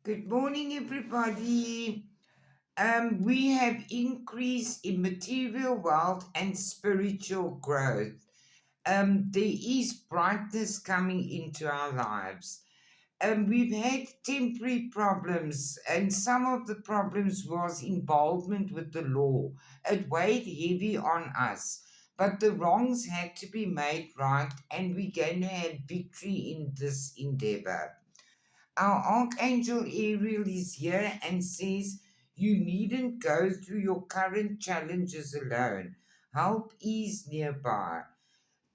Good morning, everybody. We have increase in material wealth and spiritual growth. There is brightness coming into our lives. We've had temporary problems, and some of the problems was involvement with the law. It weighed heavy on us, but the wrongs had to be made right, and we're going to have victory in this endeavor. Our Archangel Ariel is here and says, you needn't go through your current challenges alone. Help is nearby.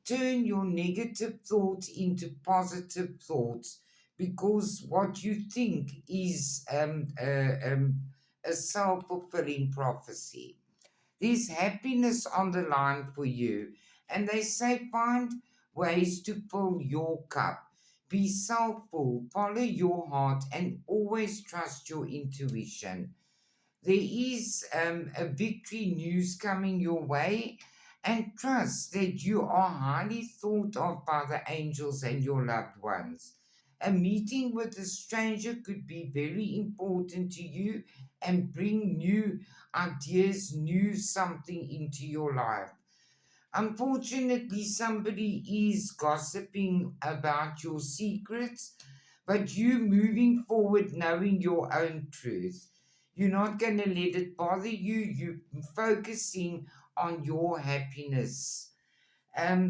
Turn your negative thoughts into positive thoughts because what you think is a self fulfilling prophecy. There's happiness on the line for you. And they say find ways to fill your cup. Be soulful, follow your heart, and always trust your intuition. There is a victory news coming your way, and trust that you are highly thought of by the angels and your loved ones. A meeting with a stranger could be very important to you and bring new ideas, new something into your life. Unfortunately, somebody is gossiping about your secrets, but you moving forward knowing your own truth. You're not going to let it bother you. You're focusing on your happiness.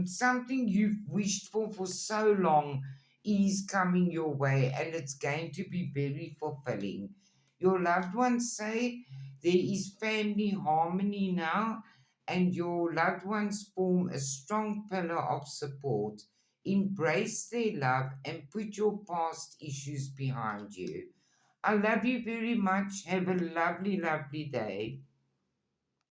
Something you've wished for so long is coming your way, and it's going to be very fulfilling. Your loved ones say there is family harmony now, and your loved ones form a strong pillar of support. Embrace their love and put your past issues behind you. I love you very much. Have a lovely, lovely day.